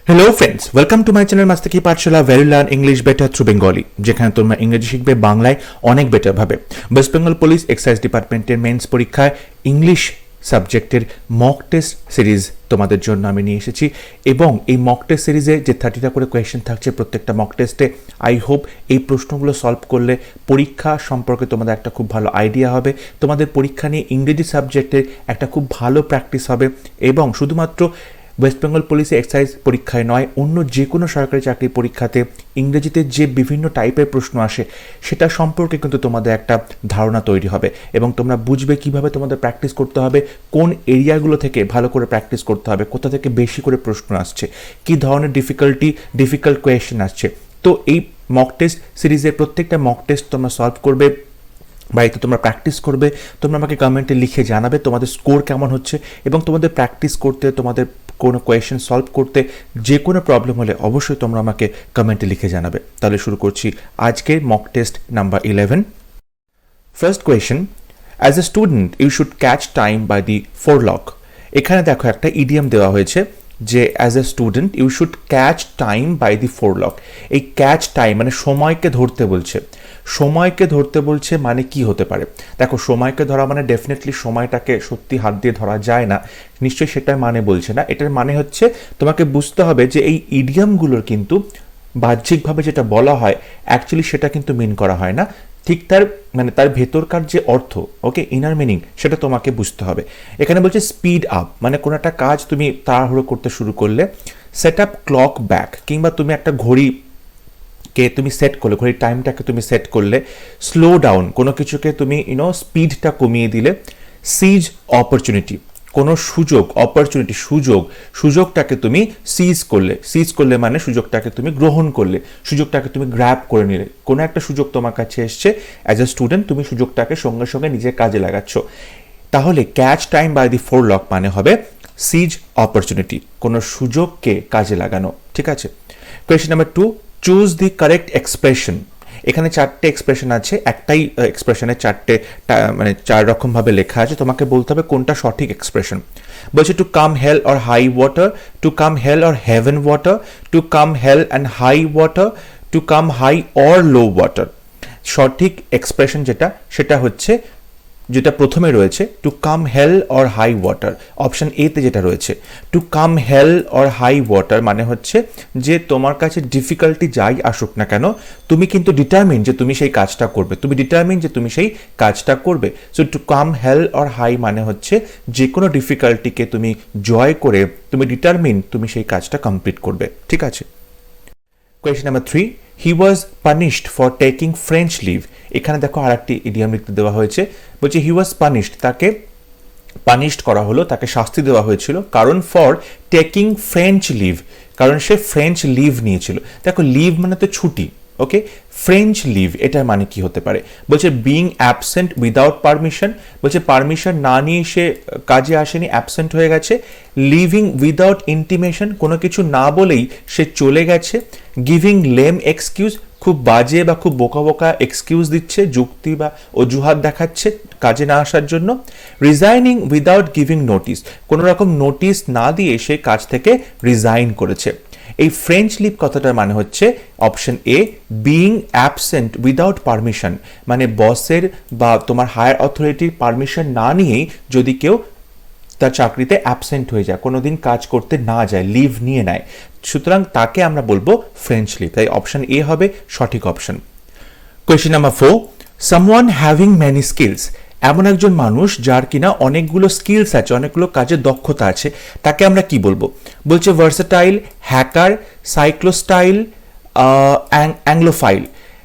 Hello friends, welcome to my channel Mastaki Pathshala very learn English better through Bengali, যেখানে তোমরা ইংরেজি শিখবে বাংলায় অনেক বেটার ভাবে। ওয়েস্ট বেঙ্গল পুলিশ এক্সাইজ ডিপার্টমেন্টের মেন্স পরীক্ষায় ইংলিশ সাবজেক্টের মক টেস্ট সিরিজ তোমাদের জন্য আমি নিয়ে এসেছি এবং এই মক টেস্ট সিরিজে যে 30টা করে কোয়েশ্চেন থাকছে প্রত্যেকটা মক টেস্টে, আই হোপ এই প্রশ্নগুলো সলভ করলে পরীক্ষা সম্পর্কে তোমাদের একটা খুব ভালো আইডিয়া হবে, তোমাদের পরীক্ষা নিয়ে ইংরেজি সাবজেক্টের একটা খুব ভালো প্র্যাকটিস হবে এবং শুধুমাত্র ওয়েস্ট বেঙ্গল পুলিশে এক্সাইজ পরীক্ষায় নয়, অন্য যে কোনো সরকারি চাকরির পরীক্ষাতে ইংরেজিতে যে বিভিন্ন টাইপের প্রশ্ন আসে সেটা সম্পর্কে কিন্তু তোমাদের একটা ধারণা তৈরি হবে এবং তোমরা বুঝবে কিভাবে তোমাদের প্র্যাকটিস করতে হবে, কোন এরিয়াগুলো থেকে ভালো করে প্র্যাকটিস করতে হবে, কোথা থেকে বেশি করে প্রশ্ন আসছে, কী ধরনের ডিফিকাল্ট কোয়েশ্চেন আসছে। তো এই মক টেস্ট সিরিজের প্রত্যেকটা মক টেস্ট তোমরা সলভ করবে, বাড়িতে তোমরা প্র্যাকটিস করবে, তোমরা আমাকে কমেন্টে লিখে জানাবে তোমাদের স্কোর কেমন হচ্ছে এবং তোমাদের প্র্যাকটিস করতে, তোমাদের কোনো কোয়েশ্চেন সলভ করতে যে কোনো প্রবলেম হলে অবশ্যই তোমরা আমাকে কমেন্টে লিখে জানাবে। তাহলে শুরু করছি আজকের mock test number 11। First question, as a student you should catch time by the forelock. এখানে দেখো একটা ইডিয়াম দেওয়া হয়েছে যে as a student you should catch time by the forelock. এই ক্যাচ টাইম মানে সময়কে ধরতে বলছে। সময়কে ধরতে বলছে মানে কি হতে পারে? দেখো, সময়কে ধরা মানে ডেফিনেটলি সময়টাকে সত্যি হাত দিয়ে ধরা যায় না, নিশ্চয়ই সেটার মানে বলছে না। এটার মানে হচ্ছে তোমাকে বুঝতে হবে যে এই ইডিয়ামগুলোর কিন্তু বাহ্যিকভাবে যেটা বলা হয় অ্যাকচুয়ালি সেটা কিন্তু মিন করা হয় না, ঠিক তার মানে তার ভেতরকার যে অর্থ, ওকে, ইনার মিনিং, সেটা তোমাকে বুঝতে হবে। এখানে বলছে স্পিড আপ মানে কোনো একটা কাজ তুমি তাড়াহুড়ো করতে শুরু করলে, সেট আপ ক্লক ব্যাক কিংবা তুমি একটা ঘড়িকে তুমি সেট করলে, ঘড়ির টাইমটাকে তুমি সেট করলে, স্লো ডাউন কোনো কিছুকে তুমি স্পিডটা কমিয়ে দিলে, সিজ অপরচুনিটি কোনো সুযোগটাকে তুমি সিজ করলে মানে সুযোগটাকে তুমি গ্রহণ করলে, সুযোগটাকে তুমি গ্র্যাব করে নিলে। কোনো একটা সুযোগ তোমার কাছে এসছে, অ্যাজ এ স্টুডেন্ট তুমি সুযোগটাকে সঙ্গে সঙ্গে নিজের কাজে লাগাচ্ছ। তাহলে ক্যাচ টাইম বাই দি ফোরলক মানে হবে সিজ অপরচুনিটি, কোনো সুযোগকে কাজে লাগানো। ঠিক আছে। Question number 2, choose the correct expression. এখানে 4টে এক্সপ্রেশন আছে, একটাই এক্সপ্রেশনে 4টে মানে 4 রকমভাবে লেখা আছে, তোমাকে বলতে হবে কোনটা সঠিক এক্সপ্রেশন। বলছে to come hell or high water, to come hell or heaven water, to come hell and high water, to come high or low water. সঠিক এক্সপ্রেশন সেটা হচ্ছে যেটা প্রথমে রয়েছে, to come hell or high water, option A তে যেটা রয়েছে। To come hell or high water মানে হচ্ছে যে তোমার কাছে ডিফিকাল্টি যাই আসুক না কেন, তুমি কিন্তু ডিটারমিন যে তুমি সেই কাজটা করবে, so to come hell or high মানে হচ্ছে যে কোনো ডিফিকাল্টিকে তুমি জয় করে তুমি ডিটারমিন তুমি সেই কাজটা কমপ্লিট করবে। ঠিক আছে। Question number 3, he was punished for taking French leave. এখানে দেখো আর একটি ইডিয়াম লিখতে দেওয়া হয়েছে, বলছে হি ওয়াজ পানিশড, তাকে পানিশড করা হলো, তাকে শাস্তি দেওয়া হয়েছিল, কারণ ফর টেকিং ফ্রেঞ্চ লিভ, কারণ সে ফ্রেঞ্চ লিভ নিয়েছিল। দেখো, লিভ মানে তো ছুটি, ওকে, ফ্রেঞ্চ লিভ এটার মানে কি হতে পারে? বলছে বিং অ্যাবসেন্ট উইদাউট পারমিশন, বলছে পারমিশন না নিয়ে সে কাজে আসেনি, অ্যাবসেন্ট হয়ে গেছে। লিভিং উইদাউট ইন্টিমেশন, কোনো কিছু না বলেই সে চলে গেছে। গিভিং লেম এক্সকিউজ, খুব বাজে বা খুব বোকা এক্সকিউজ দিচ্ছে, যুক্তি বা অজুহাত দেখাচ্ছে কাজে না আসার জন্য। রিজাইনিং উইদাউট গিভিং নোটিস, কোনো রকম নোটিস না দিয়ে সে কাজ থেকে রিজাইন করেছে। এই ফ্রেঞ্চ লিভ কথাটার মানে হচ্ছে option A, being absent without permission, মানে বসের বা তোমার হায়ার অথরিটির পারমিশন না নিয়েই যদি কেউ তার চাকরিতে অ্যাবসেন্ট হয়ে যায়, কোনোদিন কাজ করতে না যায়, লিভ নিয়ে নেয়, সুতরাং তাকে আমরা বলবো ফ্রেঞ্চ লিভ। তাই অপশন এ হবে সঠিক option. Question number 4, someone having many skills. এমন একজন মানুষ যার কিনা অনেকগুলো স্কিলস আছে, অনেকগুলো কাজের দক্ষতা আছে, তাকে আমরা কি বলবো? বলছে ভার্সেটাইল, হ্যাকার, সাইক্লোস্টাইল, অ্যাংলোফাইল।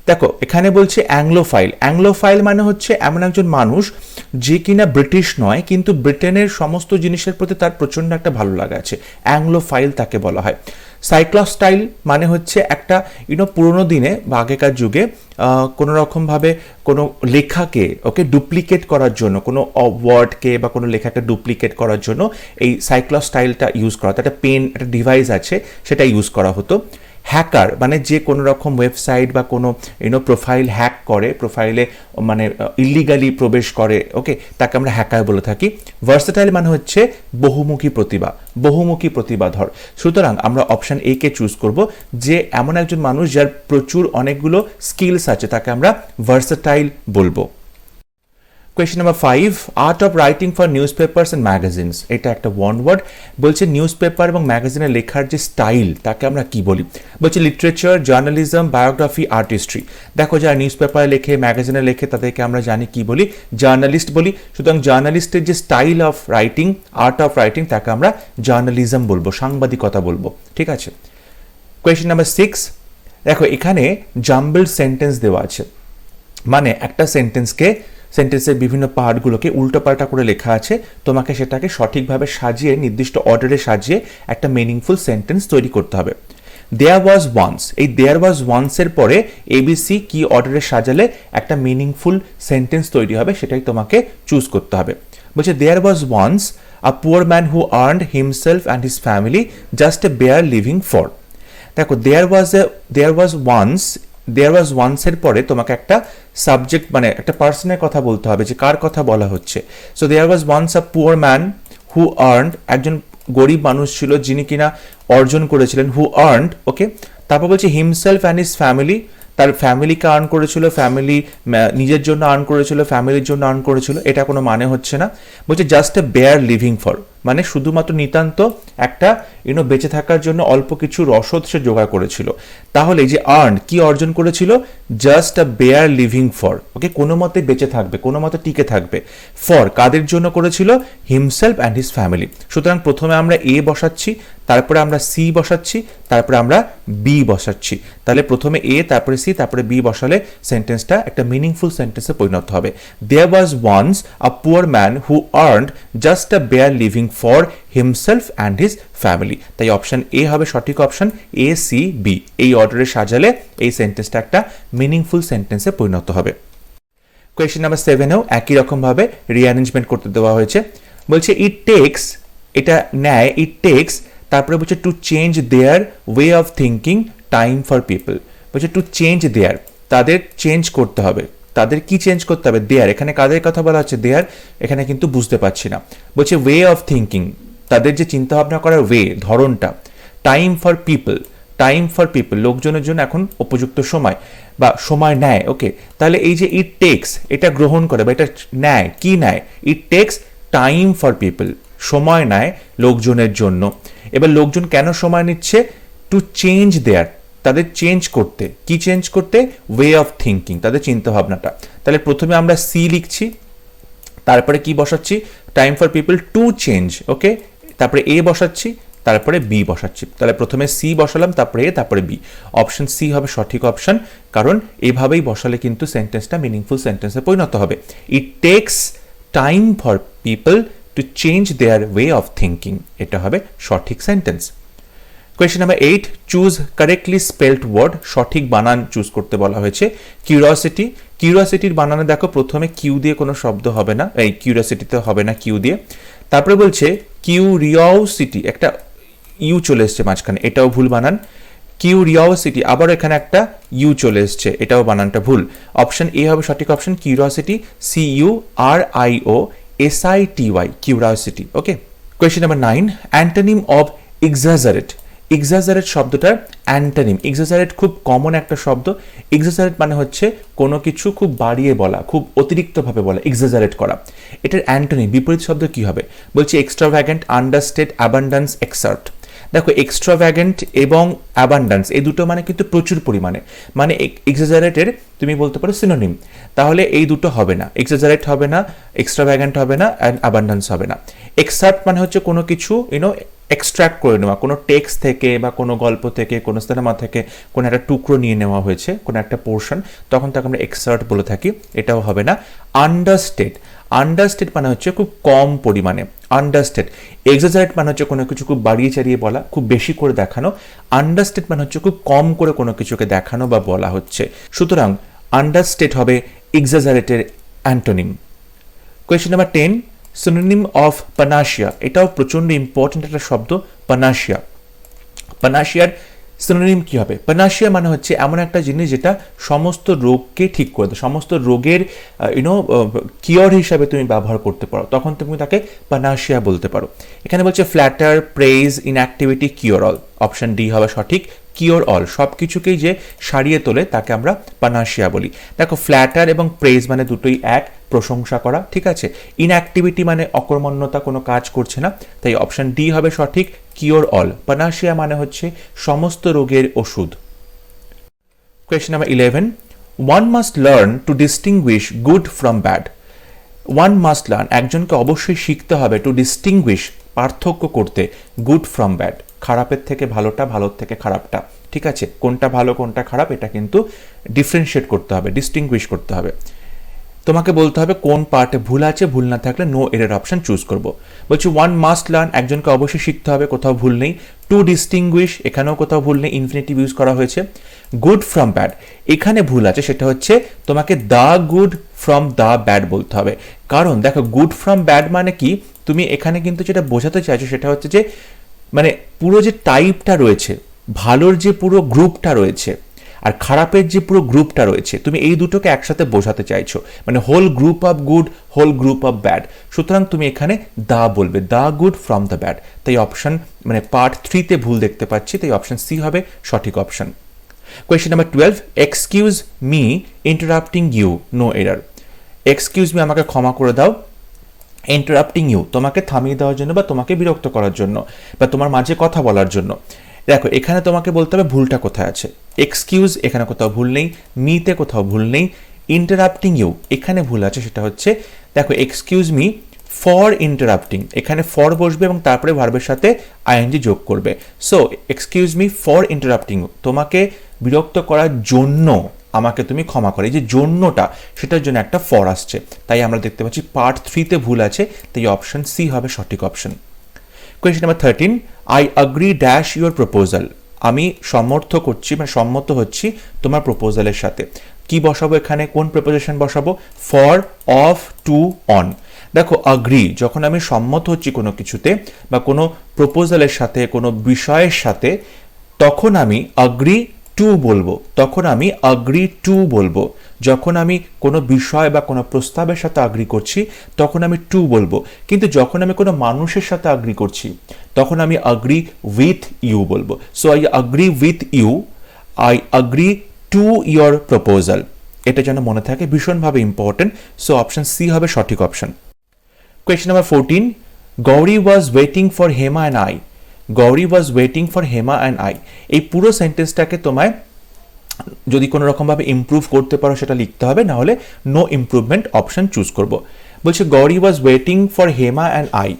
দেখো, এখানে বলছে অ্যাংলোফাইল মানে হচ্ছে এমন একজন মানুষ যে কিনা ব্রিটিশ নয়, কিন্তু ব্রিটেনের সমস্ত জিনিসের প্রতি তার প্রচণ্ড একটা ভালো লাগা আছে, অ্যাংলোফাইল তাকে বলা হয়। সাইক্লোস্টাইল মানে হচ্ছে একটা পুরোনো দিনে বা আগেকার যুগে কোনো রকমভাবে কোনো লেখাকে ডুপ্লিকেট করার জন্য, কোনো ওয়ার্ডকে বা কোনো লেখাকে ডুপ্লিকেট করার জন্য এই সাইক্লোস্টাইলটা ইউজ করা হতো। একটা পেন, একটা ডিভাইস আছে, সেটা ইউজ করা হতো। হ্যাকার মানে যে কোনো রকম ওয়েবসাইট বা কোনো প্রোফাইল হ্যাক করে, প্রোফাইলে মানে ইলিগালি প্রবেশ করে, ওকে, তাকে আমরা হ্যাকার বলে থাকি। ভার্সেটাইল মানে হচ্ছে বহুমুখী প্রতিভা, বহুমুখী প্রতিভাধর। সুতরাং আমরা অপশন এ কে চুজ করব, যে এমন একজন মানুষ যার প্রচুর অনেকগুলো স্কিলস আছে তাকে আমরা ভার্সেটাইল বলবো। Question number 5, art of writing for news papers and magazines, এটা একটা ওয়ান ওয়ার্ড। বলছে নিউজ পেপার এবং ম্যাগাজিনে লেখার যে স্টাইল তাকে আমরা কি বলি? বলছে লিটারেচার, জার্নালিজম, বায়োগ্রাফি, আর্টিস্ট্রি। দেখো যারা নিউজ পেপারে লেখে, ম্যাগাজিনে লেখে, তাদেরকে আমরা জানি কি বলি? জার্নালিস্ট বলি। সুতরাং জার্নালিস্টের যে style of writing, art of writing, তাকে আমরা জার্নালিজম বলবো, সাংবাদিকতা বলবো। ঠিক আছে। কোয়েশ্চেন নাম্বার 6, দেখো এখানে জাম্বল সেন্টেন্স দেওয়া আছে, মানে একটা সেন্টেন্সের বিভিন্ন পার্টগুলোকে উল্টোপাল্টা করে লেখা আছে, তোমাকে সেটাকে সঠিকভাবে সাজিয়ে, নির্দিষ্ট অর্ডারে সাজিয়ে একটা মিনিংফুল সেন্টেন্স তৈরি করতে হবে। দেয়ার ওয়াজ ওয়ান্স, এই দেয়ার ওয়াজ ওয়ান্সের পরে এবিসি কি অর্ডারে সাজালে একটা মিনিংফুল সেন্টেন্স তৈরি হবে, সেটাই তোমাকে চুজ করতে হবে। বলছে there was once a poor man who earned himself and his family just a bare living for. দেখো দেয়ার ওয়াজ ওয়ান্সের পরে তোমাকে একটা সাবজেক্ট মানে একটা পার্সনের কথা বলতে হবে, যে কার কথা বলা হচ্ছে। So there was once a poor man who earned, একজন গরিব মানুষ ছিল যিনি কিনা অর্জন করেছিলেন, হু আর্নড, ওকে। তারপর বলছে হিমসেলফ অ্যান্ড হিজ ফ্যামিলি, তার ফ্যামিলিকে আর্ন করেছিল, ফ্যামিলি নিজের জন্য আর্ন করেছিল, ফ্যামিলির জন্য আর্ন করেছিল, এটা কোনো মানে হচ্ছে না। বলছে just a bare living for, মানে শুধুমাত্র নিতান্ত একটা বেঁচে থাকার জন্য অল্প কিছু রসদ সে জোগাড় করেছিল। তাহলে এই যে আর্ন, কি অর্জন করেছিল? Just a bare living for, okay, কোনো মতে বেঁচে থাকবে, কোনো মতে টিকে থাকবে। ফর কাদের জন্য করেছিল? Himself and his family. সুতরাং প্রথমে আমরা এ বসাচ্ছি, তারপরে আমরা সি বসাচ্ছি, তারপরে আমরা বি বসাচ্ছি। তাহলে প্রথমে এ, তারপরে সি, তারপরে বি বসালে সেন্টেন্সটা একটা মিনিংফুল সেন্টেন্সে পরিণত হবে। There was once a poor man who earned just a bare living for himself and his family. তাই অপশন এ হবে সঠিক অপশন, এ সি বি এই অর্ডারে সাজালে এই সেন্টেন্সটা একটা মিনিংফুল সেন্টেন্সে পরিণত হবে। কোয়েশ্চেন নাম্বার 7-এও একই রকমভাবে রিঅ্যারেঞ্জমেন্ট করতে দেওয়া হয়েছে। বলছে ইট টেক্স, এটা নেয়, ইট টেক্স, তারপরে বলছে two change their way of thinking time for people. বলছে টু চেঞ্জ দেয়ার, তাদের চেঞ্জ করতে হবে, তাদের কি চেঞ্জ করতে হবে? দেয়ার, এখানে কাদের কথা বলা হচ্ছে? দেয়ার, এখানে কিন্তু বুঝতে পারছি না। বলছে ওয়ে অফ থিঙ্কিং, তাদের যে চিন্তা ভাবনা করার ওয়ে, ধরনটা। Time for people, time for people, লোকজনের জন্য এখন উপযুক্ত সময় বা সময় নেয়, ওকে। তাহলে এই যে ইট টেক্স, এটা গ্রহণ করে বা এটা নেয়, কি নেয়? ইট টেক্স টাইম ফর পিপল, সময় নেয় লোকজনের জন্য। এবার লোকজন কেন সময় নিচ্ছে? টু চেঞ্জ দেয়ার, তাদের চেঞ্জ করতে, কি চেঞ্জ করতে? ওয়ে অফ থিঙ্কিং, তাদের চিন্তা ভাবনাটা। তাহলে প্রথমে আমরা সি লিখছি, তারপরে কি বসাচ্ছি? Time for people to change, okay, তারপরে এ বসাচ্ছি, তারপরে বি বসাচ্ছি। তাহলে প্রথমে সি বসালাম, তারপরে এ, তারপরে বি। অপশন সি হবে সঠিক অপশন, কারণ এভাবেই বসালে কিন্তু সেন্টেন্সটা মিনিংফুল সেন্টেন্সে পরিণত হবে। It takes time for people to change their way of thinking, এটা হবে সঠিক sentence. Question number 8, choose correctly spelled word, সঠিক বানান চুজ করতে বলা হয়েছে। কিউরিওসিটি, কিউরিওসিটির বানানে দেখো প্রথমে কিউ দিয়ে কোনো শব্দ হবে না, এই কিউরিওসিটিতে হবে না কিউ দিয়ে। তারপরে বলছে কিউরিওসিটি, একটা ইউ চলে এসছে মাঝখানে, এটাও ভুল বানান। কিউরিওসিটি, আবার এখানে একটা ইউ চলে এসছে, এটাও বানানটা ভুল। অপশন এ হবে সঠিক option, curiosity, CURIOSITY, curiosity, okay. Question number 9, antonym of exaggerate. Exaggerate শব্দটার অ্যান্টোনিম, এক্সাজারেট খুব কমন একটা শব্দ। এক্সাজারেট মানে হচ্ছে কোনো কিছু খুব বাড়িয়ে বলা, খুব অতিরিক্তভাবে বলা, এক্সাজারেট করা। এটার অ্যান্টোনিম, বিপরীত শব্দ কি হবে? বলছে এক্সট্রাভ্যাগেন্ট, আন্ডারস্টেট, অ্যাবান্ডেন্স, এক্সার্ট। দেখো এক্সট্রাভ্যাগেন্ট এবং অ্যাবান্ডেন্স এই দুটো মানে কিন্তু প্রচুর পরিমাণে, মানে এক্সাজারেটের তুমি বলতে পারো সিনোনিম। তাহলে এই দুটো হবে না, এক্সাজারেট হবে না, এক্সট্রাভ্যাগেন্ট হবে না, অ্যান্ড অ্যাবান্ডেন্স হবে না। এক্সার্ট মানে হচ্ছে কোনো কিছু এক্সট্র্যাক্ট করে নেওয়া, কোনো টেক্সট থেকে বা কোনো গল্প থেকে, কোনো সিনেমা থেকে কোনো একটা টুকরো নিয়ে নেওয়া হয়েছে, কোনো একটা পোর্শন, তখন তাকে আমরা এক্সার্ট বলে থাকি, এটাও হবে না। আন্ডারস্টেট, আন্ডারস্টেট মানে হচ্ছে খুব কম পরিমাণে, আন্ডারস্টেট। এক্সাজারেট মানে হচ্ছে কোনো কিছু খুব বাড়িয়ে চাড়িয়ে বলা, খুব বেশি করে দেখানো। আন্ডারস্টেট মানে হচ্ছে খুব কম করে কোনো কিছুকে দেখানো বা বলা হচ্ছে। সুতরাং আন্ডারস্টেট হবে এক্সাজারেটের antonym. Question number 10, synonym of panacea, এটাও প্রচন্ড ইম্পর্টেন্ট একটা শব্দ, পানাশিয়া। পানাশিয়ার সিনোনিম কি হবে? পানাশিয়া মানে হচ্ছে এমন একটা জিনিস যেটা সমস্ত রোগকে ঠিক করে দেয়, সমস্ত রোগের কিওর হিসাবে তুমি ব্যবহার করতে পারো, তখন তুমি তাকে পানাশিয়া বলতে পারো। এখানে বলছে flatter, praise, inactivity, cure all. Option D হবে সঠিক, কিওর অল। সব কিছুকেই যে সারিয়ে তোলে তাকে আমরা পানাশিয়া বলি। দেখো ফ্ল্যাটার এবং প্রেজ মানে দুটোই এক, প্রশংসা করা, ঠিক আছে। ইনঅ্যাক্টিভিটি মানে অকর্মণ্যতা, কোনো কাজ করছে না, তাই অপশন ডি হবে সঠিক, কিওর অল। পানাশিয়া মানে হচ্ছে সমস্ত রোগের ওষুধ। Question number 11, one must learn to distinguished good from bad. One must learn, একজনকে অবশ্যই শিখতে হবে, টু ডিস্টিংগুইশ, পার্থক্য করতে, গুড ফ্রম ব্যাড, খারাপের থেকে ভালোটা, ভালোর থেকে খারাপটা, ঠিক আছে। কোনটা ভালো কোনটা খারাপ এটা কিন্তু ডিফারেন্সিয়েট করতে হবে, ডিস্টিংগুইশ করতে হবে। তোমাকে বলতে হবে কোন পার্টে ভুল আছে, ভুল না থাকলে নো এরর অপশন চুজ করব। বলছি ওয়ান মাস্ট লার্ন, একজনকে অবশ্যই শিখতে হবে, কোথাও ভুল নেই। টু ডিস্টিংগুইশ, এখানেও কোথাও ভুল নেই, ইনফিনিটিভ ইউজ করা হয়েছে। গুড ফ্রম ব্যাড, এখানে ভুল আছে, সেটা হচ্ছে তোমাকে the good from the bad বলতে হবে। কারণ দেখো গুড ফ্রম ব্যাড মানে কি, তুমি এখানে কিন্তু যেটা বোঝাতে চাইছো সেটা হচ্ছে যে মানে পুরো যে টাইপটা রয়েছে, ভালোর যে পুরো গ্রুপটা রয়েছে আর খারাপের যে পুরো গ্রুপটা রয়েছে, তুমি এই দুটোকে একসাথে বোঝাতে চাইছো, মানে whole group of good, whole group of bad. সুতরাং তুমি এখানে দা বলবে, the good from the bad. তাই অপশন মানে পার্ট 3-তে ভুল দেখতে পাচ্ছি, তাই অপশন সি হবে সঠিক option. Question number 12, excuse me interrupting you, no error. Excuse me, আমাকে ক্ষমা করে দাও, ইন্টারাপ্টিং ইউ, তোমাকে থামিয়ে দেওয়ার জন্য বা তোমাকে বিরক্ত করার জন্য বা তোমার মাঝে কথা বলার জন্য। দেখো এখানে তোমাকে বলতে হবে ভুলটা কোথায় আছে। এক্সকিউজ এখানে কোথাও ভুল নেই, মিতে কোথাও ভুল নেই, ইন্টারাপ্টিং ইউ এখানে ভুল আছে, সেটা হচ্ছে দেখো এক্সকিউজ মি ফর ইন্টারাপ্টিং, এখানে ফর বসবে এবং তারপরে ভার্বের সাথে আইএনজি যোগ করবে। So excuse me for interrupting you, তোমাকে বিরক্ত করার জন্য আমাকে তুমি ক্ষমা করে, এই যে জন্যটা সেটার জন্য একটা ফর আসছে, তাই আমরা দেখতে পাচ্ছি পার্ট 3-তে ভুল আছে, তাই অপশন সি হবে সঠিক option. Question number 13, I agree dash your proposal, আমি সমর্থ করছি মানে সম্মত হচ্ছি তোমার প্রপোজালের সাথে। কি বসাবো এখানে, কোন প্রিপোজিশন বসাবো, ফর, অফ, টু, অন। দেখো অ্যাগ্রি, যখন আমি সম্মত হচ্ছি কোনো কিছুতে বা কোনো প্রপোজালের সাথে, কোনো বিষয়ের সাথে, তখন আমি অ্যাগ্রি টু বলবো, তখন আমি অ্যাগ্রি টু বলবো। যখন আমি কোনো বিষয় বা কোনো প্রস্তাবের সাথে অ্যাগ্রি করছি তখন আমি টু বলবো, কিন্তু যখন আমি কোনো মানুষের সাথে অ্যাগ্রি করছি তখন আমি অ্যাগ্রি উইথ ইউ বলবো। So I agree with you, I agree to your proposal. এটা যেন মনে থাকে, ভীষণভাবে ইম্পর্টেন্ট। সো অপশন সি হবে সঠিক option. Question number 14, Gauri was waiting for Hema and I, Gauri was waiting for Hema and I, এই পুরো সেন্টেন্সটাকে তোমায় যদি কোনো রকমভাবে ইমপ্রুভ করতে পারো সেটা লিখতে হবে, না হলে নো ইমপ্রুভমেন্ট অপশন চুজ করব। বলছে Gauri was waiting for Hema and I,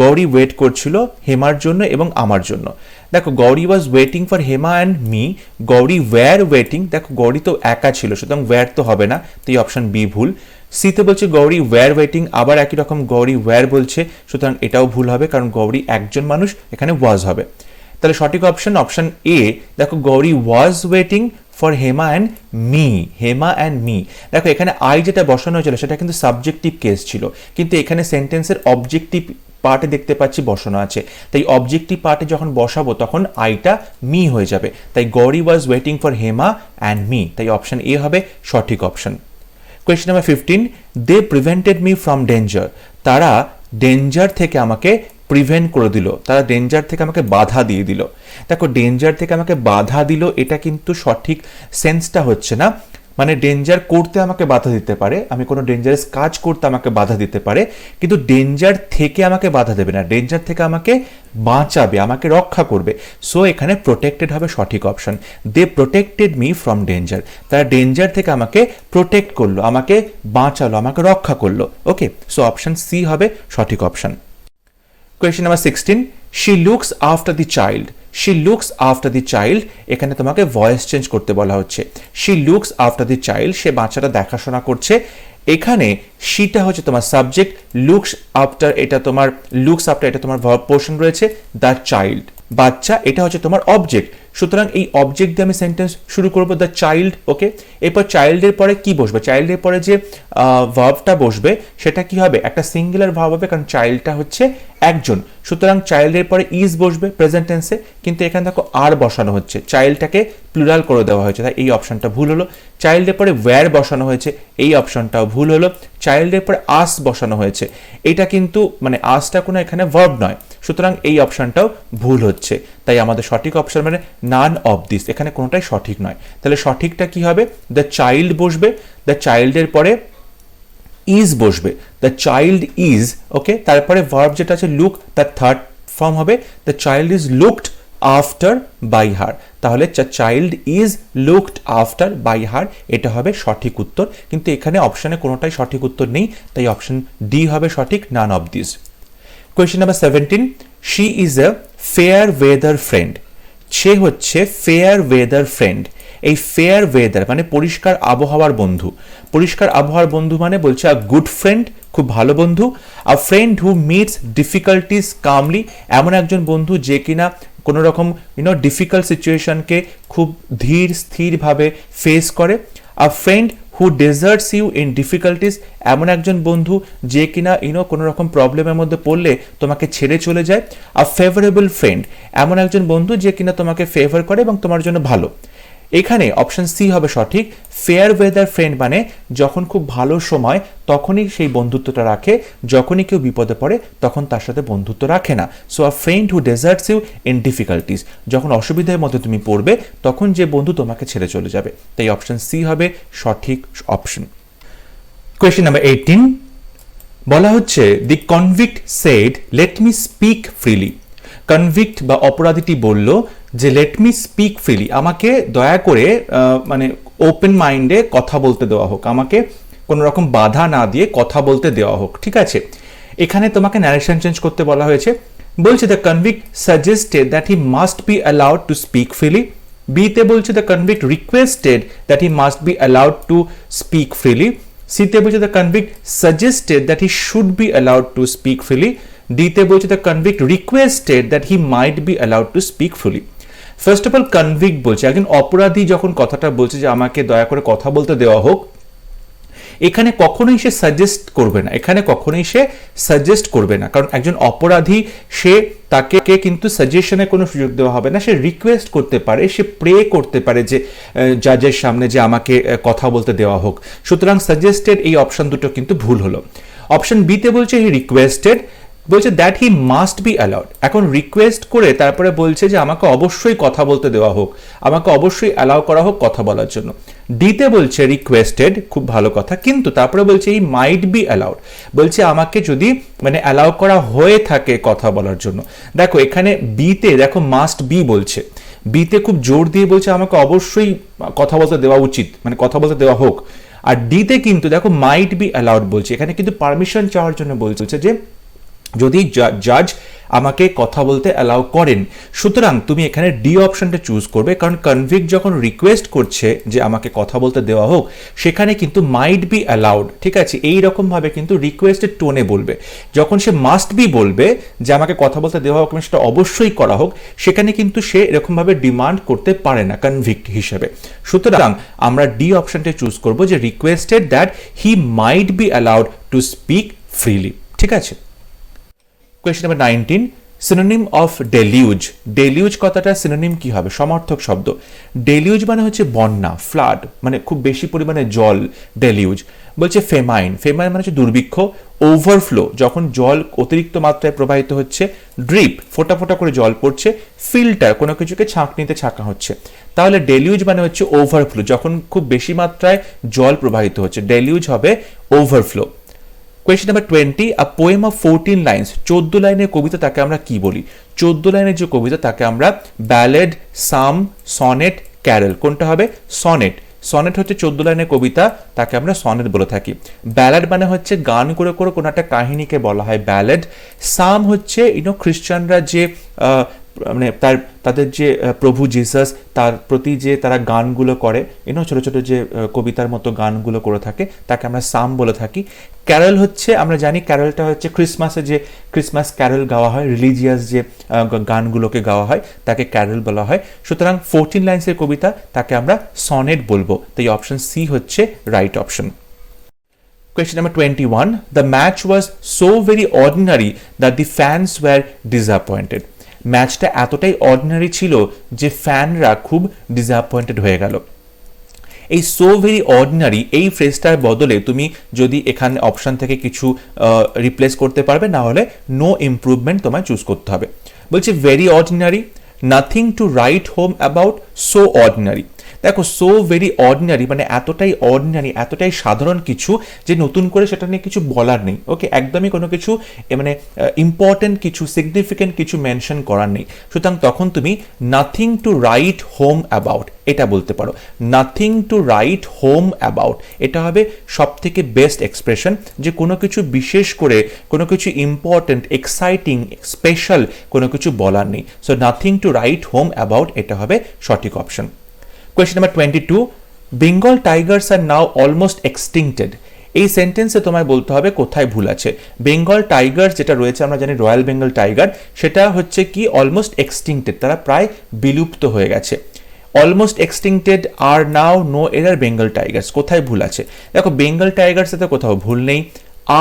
Gauri wait করছিল হেমার জন্য এবং আমার জন্য। দেখো Gauri was waiting for Hema and me, Gauri were waiting, দেখো গৌরী তো একা ছিল সুতরাং ওয়্যার তো হবে না, তাই অপশন বি ভুল। সিতে বলছে গৌরী ওয়্যার ওয়েটিং, আবার একই রকম গৌরী ওয়্যার বলছে, সুতরাং এটাও ভুল হবে কারণ গৌরী একজন মানুষ, এখানে ওয়াজ হবে। তাহলে সঠিক অপশন অপশন এ। দেখো Gauri was waiting for Hema and me, Hema and me. দেখো এখানে আই যেটা বসানো হয়েছিল সেটা কিন্তু সাবজেক্টিভ কেস ছিল, কিন্তু এখানে সেন্টেন্সের অবজেক্টিভ পার্টে দেখতে পাচ্ছি বসানো আছে, তাই অবজেক্টিভ পার্টে যখন বসাবো তখন আইটা মি হয়ে যাবে, তাই Gauri was waiting for Hema and me, তাই অপশন এ হবে সঠিক option. Question number 15, they prevented me from danger, তারা ডেঞ্জার থেকে আমাকে প্রিভেন্ট করে দিল, তারা ডেঞ্জার থেকে আমাকে বাধা দিয়ে দিল। দেখো ডেঞ্জার থেকে আমাকে বাধা দিল, এটা কিন্তু সঠিক সেন্সটা হচ্ছে না। মানে ডেঞ্জার করতে আমাকে বাধা দিতে পারে, আমি কোনো ডেঞ্জারাস কাজ করতে আমাকে বাধা দিতে পারে, কিন্তু ডেঞ্জার থেকে আমাকে বাধা দেবে না, ডেঞ্জার থেকে আমাকে বাঁচাবে, আমাকে রক্ষা করবে। সো এখানে প্রোটেক্টেড হবে সঠিক option. They protected me from danger, তারা ডেঞ্জার থেকে আমাকে প্রোটেক্ট করলো, আমাকে বাঁচালো, আমাকে রক্ষা করলো। ওকে, সো অপশন সি হবে সঠিক option. Question number 16, she looks after the child, she looks after the child, এখানে তোমাকে ভয়েস চেঞ্জ করতে বলা হচ্ছে। She looks after the child, সে বাচ্চাটা দেখাশোনা করছে। এখানে শিটা হচ্ছে তোমার সাবজেক্ট, লুকস আফটার এটা তোমার লুকস আফটার এটা তোমার ভার্ব পোর্শন রয়েছে, দ্য চাইল্ড বাচ্চা এটা হচ্ছে তোমার অবজেক্ট। সুতরাং এই অবজেক্ট দিয়ে আমি সেন্টেন্স শুরু করব, দ্য চাইল্ড। ওকে, এরপর চাইল্ডের পরে কি বসবে, চাইল্ডের পরে যে ভার্বটা বসবে সেটা কি হবে, একটা সিঙ্গুলার ভার্ব হবে, কারণ চাইল্ডটা হচ্ছে একজন। সুতরাং চাইল্ডের পরে ইজ বসবে প্রেজেন্ট টেন্সে, কিন্তু এখানে দেখো আর বসানো হচ্ছে, চাইল্ডটাকে প্লুরাল করে দেওয়া হয়েছে, তাই এই অপশনটা ভুল হলো। চাইল্ডের পরে ওয়্যার বসানো হয়েছে, এই অপশনটাও ভুল হলো। চাইল্ডের পরে আস বসানো হয়েছে, এটা কিন্তু মানে আসটা কোনো এখানে ভার্ব নয়, সুতরাং এই অপশনটাও ভুল হচ্ছে। তাই আমাদের সঠিক অপশন মানে নান অফ দিস, এখানে কোনোটাই সঠিক নয়। তাহলে সঠিকটা কি হবে, দ্য চাইল্ড বসবে, দ্য চাইল্ডের পরে ইজ বসবে, দ্য চাইল্ড ইজ। ওকে, তারপরে ভার্ব যেটা আছে লুক, তার থার্ড ফর্ম হবে the child is looked after by her. তাহলে child is looked after by her, এটা হবে সঠিক উত্তর। কিন্তু এখানে অপশনে কোনোটাই সঠিক উত্তর নেই, তাই অপশন ডি হবে সঠিক, none of this. Question number 17, she is a fair weather friend. সে হচ্ছে ফেয়ার ওয়েদার ফ্রেন্ড। এই ফেয়ার ওয়েদার মানে পরিষ্কার আবহাওয়ার বন্ধু। পরিষ্কার আবহাওয়ার বন্ধু মানে বলছে আ গুড ফ্রেন্ড, খুব ভালো বন্ধু। A friend who meets difficulties calmly, এমন একজন বন্ধু যে কিনা কোনো রকম ডিফিকাল্ট সিচুয়েশনকে খুব ধীর স্থিরভাবে ফেস করে। A friend who deserts you in difficulties, এমন একজন বন্ধু যে কিনা কোনো রকম প্রবলেমের মধ্যে পড়লে তোমাকে ছেড়ে চলে যায়। আ ফেভারেবল ফ্রেন্ড, এমন একজন বন্ধু যে কিনা তোমাকে ফেভার করে এবং তোমার জন্য ভালো। এখানে অপশন সি হবে সঠিক, ফেয়ার ওয়েদার ফ্রেন্ড মানে যখন খুব ভালো সময় তখনই সেই বন্ধুত্বটা রাখে, যখনই কেউ বিপদে পড়ে তখন তার সাথে বন্ধুত্ব রাখে না। So a friend who deserts you in difficulties, যখন অসুবিধার মধ্যে তুমি পড়বে তখন যে বন্ধু তোমাকে ছেড়ে চলে যাবে। তাই অপশন সি হবে সঠিক অপশন। কোয়েশ্চেন নাম্বার 18, বলা হচ্ছে the convict said let me speak freely. Convict বা অপরাধীটি বলল যে লেট মি স্পিক ফ্রিলি, আমাকে দয়া করে মানে ওপেন মাইন্ডে কথা বলতে দেওয়া হোক, আমাকে কোনো রকম বাধা না দিয়ে কথা বলতে দেওয়া হোক। ঠিক আছে, এখানে তোমাকে ন্যারেশন চেঞ্জ করতে বলা হয়েছে। বলছে the convict suggested that he must be allowed to speak freely. বিতে বলছে the convict requested that he must be allowed to speak freely. সিতে বলছে the convict suggested that he should be allowed to speak freely. ডিতে বলছে the convict requested that he might be allowed to speak freely. First of all convict বলছে, একজন অপরাধী যখন কথাটা বলছে যে আমাকে দয়া করে কথা বলতে দেওয়া হোক, এখানে কখনোই সে সাজেস্ট করবে না, এখানে কখনোই সে সাজেস্ট করবে না, কারণ একজন অপরাধী সে তাকে কিন্তু সাজেশনের কোনো সুযোগ দেওয়া হবে না। সে রিকোয়েস্ট করতে পারে, সে প্রে করতে পারে যে জাজের সামনে যে আমাকে কথা বলতে দেওয়া হোক। সুতরাং সাজেস্টেড এই অপশন দুটো কিন্তু ভুল হলো। অপশন বিতে বলছে হি রিকোয়েস্টেড, বলছে that he must be allowed. এখন রিকোয়েস্ট করে তারপরে বলছে যে আমাকে অবশ্যই কথা বলতে দেওয়া হোক, আমাকে অবশ্যই অ্যালাউ করা হোক কথা বলার জন্য। ডিতে বলছে রিকোয়েস্টেড, খুব ভালো কথা, কিন্তু তারপরে বলছে হি মাইট বি অ্যালাউড, বলছে আমাকে যদি মানে অ্যালাউ করা হয়ে থাকে কথা বলার জন্য। দেখো এখানে বিতে দেখো মাস্ট বি বলছে, বিতে খুব জোর দিয়ে বলছে আমাকে অবশ্যই কথা বলতে দেওয়া উচিত, মানে কথা বলতে দেওয়া হোক। আর ডিতে কিন্তু দেখো মাইট বি অ্যালাউড বলছে, এখানে কিন্তু পারমিশন চাওয়ার জন্য বলছে যে যদি জাজ আমাকে কথা বলতে অ্যালাউ করেন। সুতরাং তুমি এখানে ডি অপশনটা চুজ করবে, কারণ কনভিক্ট যখন রিকোয়েস্ট করছে যে আমাকে কথা বলতে দেওয়া হোক, সেখানে কিন্তু মাইট বি অ্যালাউড, ঠিক আছে, এই রকম ভাবে কিন্তু রিকোয়েস্টের টোনে বলবে। যখন সে মাস্ট বি বলবে যে আমাকে কথা বলতে দেওয়া হোক, সেটা অবশ্যই করা হোক, সেখানে কিন্তু সে এরকম ভাবে ডিমান্ড করতে পারে না কনভিক্ট হিসেবে। সুতরাং আমরা ডি অপশনটা চুজ করব যে requested that he might be allowed to speak freely. ঠিক আছে। Question number 19, synonym of deluge. Deluge কথাটা সিনোনিম কি হবে, সমার্থক শব্দ। ডেলিউজ মানে হচ্ছে বন্যা, ফ্লাড, মানে খুব বেশি পরিমাণে জল, ডেলিউজ। বলছে ফেমাইন, ফেমাইন মানে হচ্ছে দুর্ভিক্ষ। ওভারফ্লো, যখন জল অতিরিক্ত মাত্রায় প্রবাহিত হচ্ছে। ড্রিপ, ফোঁটা ফোঁটা করে জল পড়ছে। ফিল্টার, কোনো কিছুকে ছাঁকনিতে ছাঁকা হচ্ছে। তাহলে ডেলিউজ মানে হচ্ছে ওভারফ্লো, যখন খুব বেশি মাত্রায় জল প্রবাহিত হচ্ছে, ডেলিউজ হবে overflow. Question number 20, a poem of 14 lines. 14 লাইনের কবিতা তাকে আমরা কি বলি? 14 লাইনের যে কবিতা তাকে আমরা ব্যালেড, সাম, সনেট, ক্যারল। কোনটা হবে? সনেট। সনেট হচ্ছে 14 লাইনের কবিতা, তাকে আমরা সনেট বলে থাকি। ব্যালেড মানে হচ্ছে গান করে করে কোনো একটা কাহিনীকে বলা হয় ব্যালেড। সাম হচ্ছে খ্রিস্টানরা যে মানে তাদের যে প্রভু জিসাস তার প্রতি যে তারা গানগুলো করে ছোট ছোট যে কবিতার মতো গানগুলো করে থাকে তাকে আমরা সাম বলে থাকি। ক্যারল হচ্ছে, আমরা জানি ক্যারলটা হচ্ছে ক্রিসমাসে যে ক্রিসমাস ক্যারল গাওয়া হয়, রিলিজিয়াস যে গানগুলোকে গাওয়া হয় তাকে ক্যারল বলা হয়। সুতরাং 14 লাইন্সের কবিতা তাকে আমরা সনেট বলবো। তাই অপশন সি হচ্ছে right option. Question number 21. The match was so very ordinary that the fans were disappointed. ম্যাচটা এতটাই অর্ডিনারি ছিল যে ফ্যানরা খুব ডিসঅ্যাপয়েন্টেড হয়ে গেল। এই সো ভেরি অর্ডিনারি এই ফ্রেজটার বদলে তুমি যদি এখানে অপশন থেকে কিছু রিপ্লেস করতে পারবে, না হলে নো ইমপ্রুভমেন্ট তোমায় চুজ করতে হবে। বলছে very ordinary, nothing to right home about, so ordinary. দেখো সো ভেরি অর্ডিনারি মানে এতটাই অর্ডিনারি, এতটাই সাধারণ কিছু যে নতুন করে সেটা নিয়ে কিছু বলার নেই। ওকে, একদমই কোনো কিছু মানে ইম্পর্টেন্ট কিছু সিগনিফিকেন্ট কিছু মেনশন করার নেই। সুতরাং তখন তুমি nothing to right home about এটা বলতে পারো। Nothing to right home about এটা হবে সব থেকে বেস্ট এক্সপ্রেশন, যে কোনো কিছু বিশেষ করে কোনো কিছু ইম্পর্টেন্ট এক্সাইটিং স্পেশাল কোনো কিছু বলার নেই। So nothing to right home about এটা হবে সঠিক option. Question number 22. Bengal tigers are now almost extincted. এই সেন্টেন্সে তোমায় বলতে হবে কোথায় ভুল আছে। বেঙ্গল টাইগার যেটা রয়েছে, আমরা জানি রয়্যাল বেঙ্গল টাইগার, সেটা হচ্ছে কি অলমোস্ট এক্সটিংক্টেড, তারা প্রায় বিলুপ্ত হয়ে গেছে। অলমোস্ট এক্সটিংক্টেড আর নাও নো এরার বেঙ্গল টাইগার্স, কোথায় ভুল আছে? দেখো বেঙ্গল টাইগার্সে তো কোথাও ভুল নেই।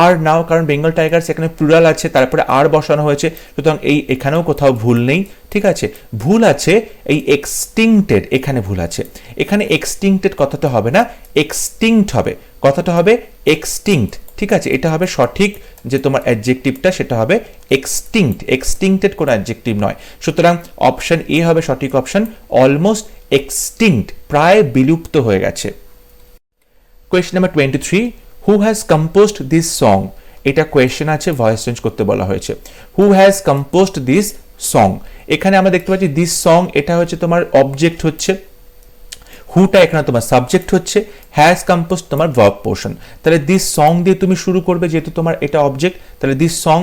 আর নাও, কারণ বেঙ্গল টাইগার্স এখানে প্লুরাল আছে, তারপরে আর বসানো হয়েছে, সুতরাং এখানেও কোথাও ভুল নেই। ঠিক আছে, ভুল আছে এই এক্সটিংক্টেড, এখানে ভুল আছে। এখানে এক্সটিংক্টেড কথাটা হবে না, এক্সটিংক্ট হবে, কথাটা হবে এক্সটিংক্ট। ঠিক আছে, এটা হবে সঠিক যে তোমার অ্যাডজেক্টিভটা, সেটা হবে এক্সটিংক্ট। এক্সটিংক্টেড কোনো অ্যাডজেক্টিভ নয়। সুতরাং অপশন এ হবে সঠিক অপশন, অলমোস্ট এক্সটিংক্ট, প্রায় বিলুপ্ত হয়ে গেছে। Question number 23. Who has composed this song? এটা কোয়েশ্চেন আছে, ভয়েস চেঞ্জ করতে বলা হয়েছে। Who has composed this song, এখানে আমরা দেখতে পাচ্ছি দিস সং, এটা হচ্ছে তোমার অবজেক্ট হচ্ছে, হুটা এখানে তোমার সাবজেক্ট হচ্ছে, হ্যাজ কম্পোজড তোমার ভার্ব পোর্শন। তাহলে দিস সং দিয়ে তুমি শুরু করবে, যেহেতু তোমার এটা অবজেক্ট, তাহলে দিস সং,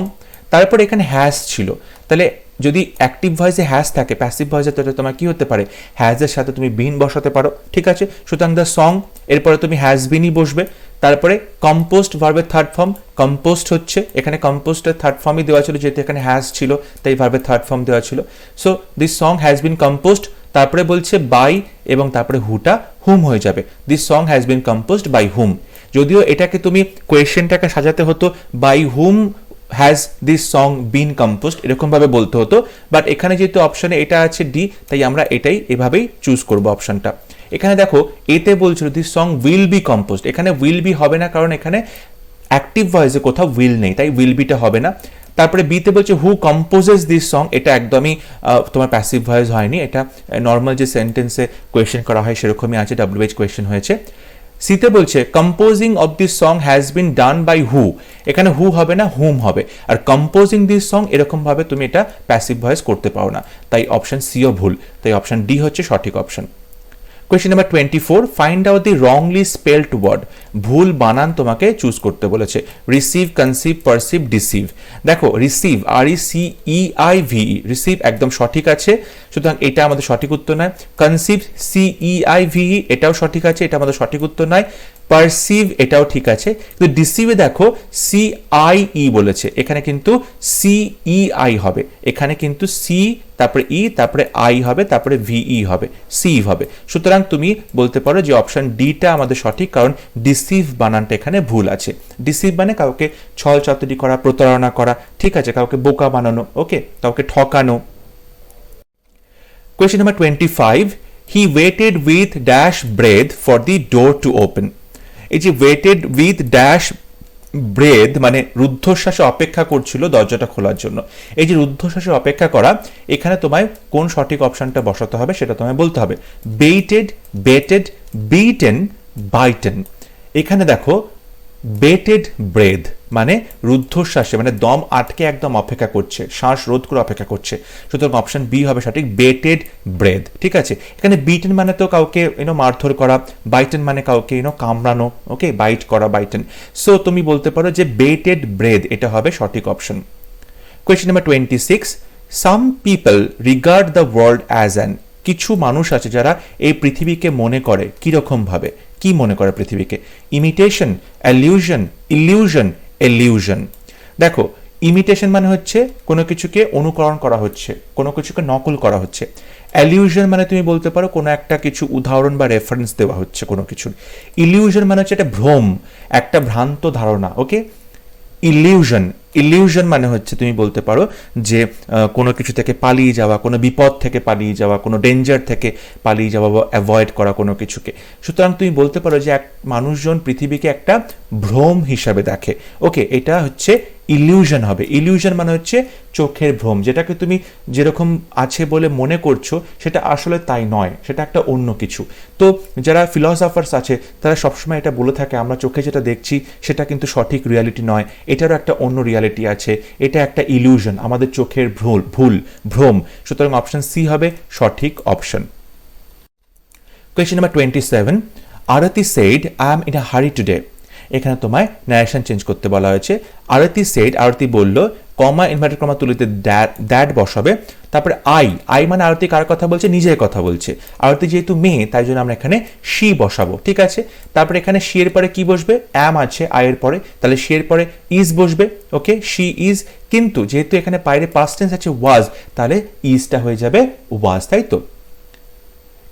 তারপর এখানে হ্যাজ ছিল, তাহলে যদি অ্যাক্টিভ ভয়েসে হ্যাজ থাকে, প্যাসিভ ভয়েসে তাহলে তোমার কি হতে পারে, হ্যাজের সাথে তুমি বিন বসাতে পারো। ঠিক আছে, সুতরাং দ্য সং, এরপরে তুমি হ্যাজ বিনই বসবে। তারপরে কম্পোস্ট ভার্বের থার্ড ফর্ম, কম্পোস্ট হচ্ছে, এখানে কম্পোস্টের থার্ড ফর্মই দেওয়া ছিল, যেহেতু এখানে হ্যাজ ছিল তাই ভার্বের থার্ড ফর্ম দেওয়া ছিল। So this song has been composed, তারপরে বলছে বাই, এবং তারপরে হুটা হুম হয়ে যাবে। This song has been composed by whom. যদিও এটাকে তুমি কোয়েশ্চেনটাকে সাজাতে হতো by whom has this song been composed, এরকম ভাবে বলতে হতো, বাট এখানে যেহেতু অপশনে এটা আছে ডি, তাই আমরা এটাই এভাবেই চুজ করবো অপশনটা। এখানে দেখো এতে বলছিল this song will be compost, এখানে উইল বি হবে না, কারণ এখানে অ্যাক্টিভ ভয়েসে কোথাও উইল নেই, তাই উইল বিটা হবে না। তারপরে বিতে বলছে হু কম্পোজেস দিস সং, এটা একদমই তোমার প্যাসিভ ভয়েস হয়নি, এটা নর্মাল যে সেন্টেন্সে কোয়েশ্চেন করা হয় সেরকমই আছে, WH কোয়েশ্চেন হয়েছে। সিতে বলছে composing of this song has been done by who, এখানে হু হবে না, হুম হবে। আর কম্পোজিং দিস সং এরকম ভাবে তুমি এটা প্যাসিভ ভয়েস করতে পারো না, তাই অপশন সিও ভুল, তাই অপশন ডি হচ্ছে সঠিক option. Question number 24. Find out the wrongly spelled word, ভুল বানান তোমাকে চুজ করতে বলেছে। Receive, conceive, perceive, deceive. দেখো রিসিভ, RECEIVE, রিসিভ একদম সঠিক আছে, সুতরাং এটা আমাদের সঠিক উত্তর নয়। কনসিভ, CEIVE, এটাও সঠিক আছে, এটা আমাদের সঠিক উত্তর নয়। পারসিভ, এটাও ঠিক আছে, কিন্তু ডিসিভে দেখো CIE বলেছে, এখানে কিন্তু CEI হবে, এখানে কিন্তু সি তারপরে ই তারপরে আই হবে, তারপরে ভিই হবে, সিভ হবে। সুতরাং তুমি বলতে পারো যে অপশন ডিটা আমাদের সঠিক, কারণ ডিসিভ বানানটা এখানে ভুল আছে। ডিসিভ মানে কাউকে ছল চাতুরি করা, প্রতারণা করা, ঠিক আছে, কাউকে বোকা বানানো, ওকে, কাউকে ঠকানো। Question number 25. He waited with dash breath for the door to open. এই যে ওয়েটেড উইথ ড্যাশ ব্রেথ মানে রুদ্ধশ্বাসে অপেক্ষা করছিল দরজাটা খোলার জন্য। এই যে রুদ্ধশ্বাসে অপেক্ষা করা, এখানে তোমায় কোন সঠিক অপশনটা বসাতে হবে সেটা তোমায় বলতে হবে। Bated, bated, beaten, বাইটেন। এখানে দেখো বেটেড ব্রেথ মানে রুদ্ধশ্বাসে, মানে দম আটকে একদম অপেক্ষা করছে, শ্বাস রোধ করে অপেক্ষা করছে, সুতরাং অপশন বি হবে সঠিক, বেটেড ব্রেথ। ঠিক আছে, এখানে বিটেন মানে তো কাউকে মারধর করা, বাইটেন মানে কাউকে কামড়ানো, ওকে, বাইট করা, বাইটেন। সো তুমি বলতে পারো যে বেটেড ব্রেথ, এটা হবে সঠিক option. Question number 26. Some people regard the world as an, কিছু মানুষ আছে যারা এই পৃথিবীকে মনে করে কীরকম ভাবে, কি মনে করে পৃথিবীকে? Imitation, অ্যালিউশন, illusion, illusion. দেখো, ইমিটেশন মানে হচ্ছে কোনো কিছুকে অনুকরণ করা হচ্ছে, কোনো কিছুকে নকল করা হচ্ছে। অ্যালিউশন মানে তুমি বলতে পারো কোনো একটা কিছু উদাহরণ বা রেফারেন্স দেওয়া হচ্ছে কোনো কিছুর। ইলিউশন মানে হচ্ছে একটা ভ্রম, একটা ভ্রান্ত ধারণা। ওকে, ইলিউশন, ইলিউশন মানে হচ্ছে তুমি বলতে পারো যে কোনো কিছু থেকে পালিয়ে যাওয়া, কোনো বিপদ থেকে পালিয়ে যাওয়া, কোনো ডেঞ্জার থেকে পালিয়ে যাওয়া বা অ্যাভয়েড করা কোনো কিছুকে। সুতরাং তুমি বলতে পারো যে এক মানুষজন পৃথিবীকে একটা ভ্রম হিসাবে দেখে। ওকে, এটা হচ্ছে ইলিউশন হবে। ইলিউশন মানে হচ্ছে চোখের ভ্রম, যেটাকে তুমি যেরকম আছে বলে মনে করছো সেটা আসলে তাই নয়, সেটা একটা অন্য কিছু। তো যারা ফিলসফার্স আছে তারা সবসময় এটা বলে থাকে আমরা চোখে যেটা দেখছি সেটা কিন্তু সঠিক রিয়ালিটি নয়, এটারও একটা অন্য রিয়ালিটি আছে, এটা একটা ইলিউশন, আমাদের চোখের ভ্রম। সুতরাং অপশন সি হবে সঠিক option. Question number 27, Aarti said I am in a hurry today. এখানে তোমায় ন্যারেশন চেঞ্জ করতে বলা হয়েছে। আরতি সেড, আরতি বলল, কমা ইনভার্টেড কমা তুলিতে দ্যাট বসাবে, তারপরে আই মানে আরতি কার কথা বলছে? নিজের কথা বলছে। আরতি যেহেতু মেয়ে তাই জন্য আমরা এখানে শি বসাবো, ঠিক আছে। তারপরে এখানে শি এর পরে কি বসবে? অ্যাম আছে আই এর পরে, তাহলে শি এর পরে ইজ বসবে। ওকে, শি ইজ, কিন্তু যেহেতু এখানে বাইরে পাস্ট টেন্স আছে ওয়াজ, তাহলে ইজটা হয়ে যাবে ওয়াজ, তাই তো।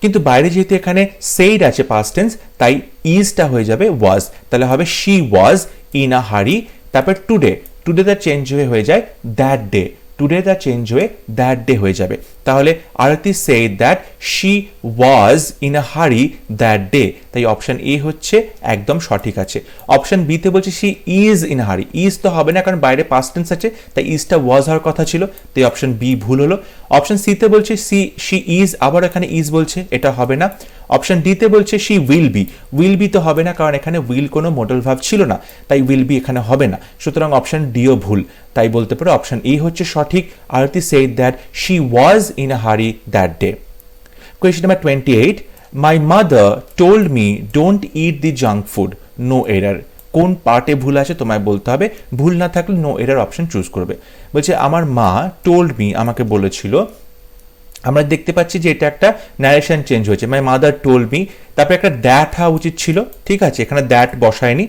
কিন্তু বাইরে যেহেতু এখানে সেইড আছে পাস্ট টেন্স, তাই ইজটা হয়ে যাবে ওয়াজ, তাহলে হবে শি ওয়াজ ইন আ হারি। তারপর টুডে দা চেঞ্জ হয়ে যায় দ্যাট ডে, টুডে দা চেঞ্জ হয়ে দ্যাট ডে হয়ে যাবে। তাহলে Arati said that she was in a hurry that day, তাই অপশন এ হচ্ছে একদম সঠিক আছে। অপশন বিতে বলছে শি ইজ ইন আ হারি, ইজ তো হবে না কারণ বাইরে পাস্ট টেন্স আছে, তাই ইজটা ওয়াজ হওয়ার কথা ছিল, তাই অপশন বি ভুল হলো। অপশন সিতে বলছে শি ইজ, আবার এখানে ইজ বলছে, এটা হবে না। অপশন ডিতে বলছে শি উইল বি তো হবে না কারণ এখানে উইল কোনো মডেল ভার্ব ছিল না, তাই উইল বি এখানে হবে না। সুতরাং অপশন ডিও ভুল, তাই বলতে পারো অপশন এ হচ্ছে সঠিক। Arati said that she was in a hurry that day. Question number 28, my mother told me don't eat the junk food, no error. কোন পার্টে ভুল আছে তোমায় বলতে হবে, ভুল না থাকলে নো এরার অপশন চুজ করবে। বলছে আমার মা টোল্ড মি, আমাকে বলেছিল। আমরা দেখতে পাচ্ছি যে এটা একটা ন্যারেশন চেঞ্জ হয়েছে, মাই মাদার টোল্ড মি, তারপরে একটা দ্যাট হওয়া উচিত ছিল, ঠিক আছে, এখানে দ্যাট বসায়নি।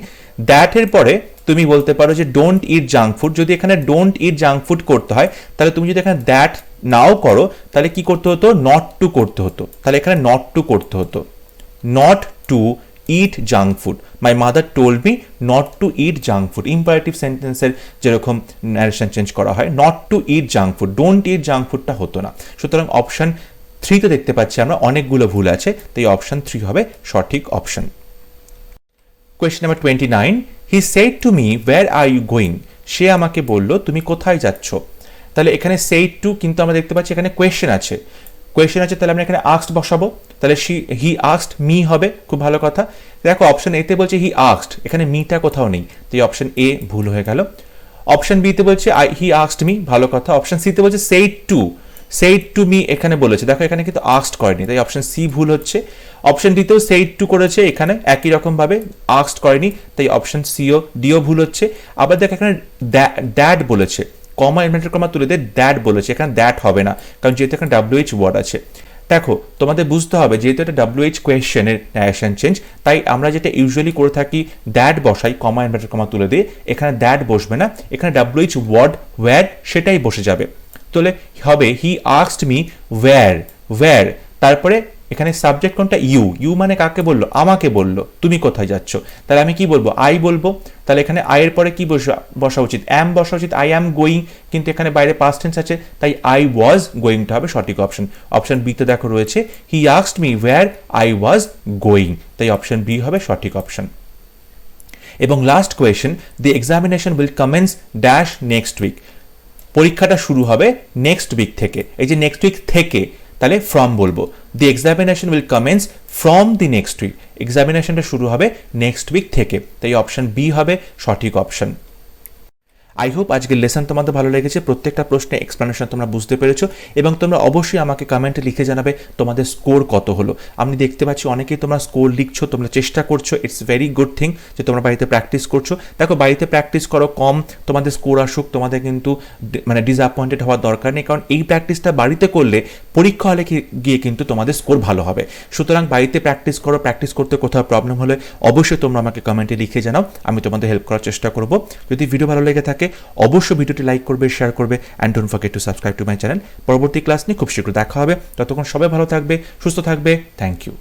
দ্যাটের পরে তুমি বলতে পারো যে ডোন্ট ইট জাঙ্ক ফুড। যদি এখানে ডোন্ট ইট জাঙ্ক ফুড করতে হয় তাহলে তুমি যদি এখানে দ্যাট নাও করো তাহলে কি করতে হতো? নট টু করতে হতো, তাহলে এখানে নট টু করতে হতো, not to eat junk food. My mother told me not to eat junk food, imperative সেন্টেন্সের যেরকম ন্যারেশন চেঞ্জ করা হয়, not to eat junk food, don't eat junk ফুডটা হতো না। সুতরাং অপশন 3 তো দেখতে পাচ্ছি আমরা অনেকগুলো ভুল আছে, তাই অপশন 3 হবে সঠিক option. Question number 29, he said to me where are you going, সে আমাকে বলল তুমি কোথায় যাচ্ছ। তাহলে এখানে সেড টু, কিন্তু আমরা দেখতে পাচ্ছি এখানে কোয়েশ্চেন আছে, তাহলে আমরা এখানে আস্কড বসাবো, তাহলে হি আস্কড মি হবে, খুব ভালো কথা। দেখো অপশন এতে বলছে হি আস্কড, এখানে মিটা কোথাও নেই, তাই অপশন এ ভুল হয়ে গেল। অপশন বিতে বলছে হি আস্কড মি, ভালো কথা। অপশন সিতে বলছে সেইড টু মি এখানে বলেছে, দেখো এখানে কিন্তু আস্কড করেনি, তাই অপশন সি ভুল হচ্ছে। অপশন ডিতেও সেইড টু করেছে, এখানে একই রকম ভাবে আস্কড করেনি, তাই অপশন সিও ডিও ভুল হচ্ছে। আবার দেখো এখানে দ্যাট বলেছে, কমা ইনভার্টেড কমা তুলে দিয়ে দ্যাট বলেছে, এখানে দ্যাট হবে না কারণ যেহেতু এখানে WH ওয়ার্ড আছে। দেখো তোমাদের বুঝতে হবে যেহেতু এটা WH কোয়েশ্চেনের ন্যারেশন চেঞ্জ, তাই আমরা যেটা ইউজুয়ালি করে থাকি দ্যাট বসাই, কমা ইনভার্টেড কমা তুলে দিয়ে, এখানে দ্যাট বসবে না, এখানে WH ওয়ার্ড ওয়্যার সেটাই বসে যাবে। তাহলে হবে হি আস্কড মি ওয়্যার, তারপরে এখানে সাবজেক্ট কোনটা? ইউ মানে কাকে বললো? আমাকে বললো তুমি কোথায় যাচ্ছ, তাহলে আমি কি বলবো? আই বলবো। তাহলে এখানে আই এর পরে কি বসা উচিত? অ্যাম বসা উচিত, আই অ্যাম গোয়িং, কিন্তু এখানে বাইরে পাস্ট টেন্স আছে, তাই আই ওয়াজ গোয়িংটা হবে সঠিক অপশন। অপশন বি তে দেখো রয়েছে he asked me where I was going, তাই অপশন বি হবে সঠিক অপশন। এবং last question, the examination will commence dash next week, পরীক্ষাটা শুরু হবে নেক্সট উইক থেকে। এই যে নেক্সট উইক থেকে, তাহলে ফ্রম বলবো। The examination will commence from the next week, এক্সামিনেশনটা শুরু হবে নেক্সট উইক থেকে, তাই অপশন বি হবে সঠিক অপশন। আই হোপ আজকের লেসন তোমাদের ভালো লেগেছে, প্রত্যেকটা প্রশ্নে এক্সপ্লেনেশন তোমরা বুঝতে পেরেছো এবং তোমরা অবশ্যই আমাকে কমেন্টে লিখে জানাবে তোমাদের স্কোর কত হলো। আমি দেখতে পাচ্ছি অনেকেই তোমরা স্কোর লিখছো, তোমরা চেষ্টা করছো, ইটস ভেরি গুড থিং যে তোমরা বাড়িতে প্র্যাকটিস করছো। দেখো বাড়িতে প্র্যাকটিস করো, কম তোমাদের স্কোর আসুক, তোমাদের কিন্তু মানে ডিসঅ্যাপয়েন্টেড হওয়ার দরকার নেই, কারণ এই প্র্যাকটিসটা বাড়িতে করলে পরীক্ষা হলে গিয়ে কিন্তু তোমাদের স্কোর ভালো হবে। সুতরাং বাড়িতে প্র্যাকটিস করো, প্র্যাকটিস করতে কোথাও প্রবলেম হলে অবশ্যই তোমরা আমাকে কমেন্টে লিখে জানাও, আমি তোমাদের হেল্প করার চেষ্টা করব। যদি ভিডিও ভালো লেগে থাকে অবশ্যই ভিডিওটি লাইক করবে, শেয়ার করবে and don't forget to subscribe to my channel. পরবর্তী ক্লাস নিয়ে খুব শীঘ্র দেখা হবে, ততক্ষণ সবাই ভালো থাকবে, সুস্থ থাকবে। Thank you.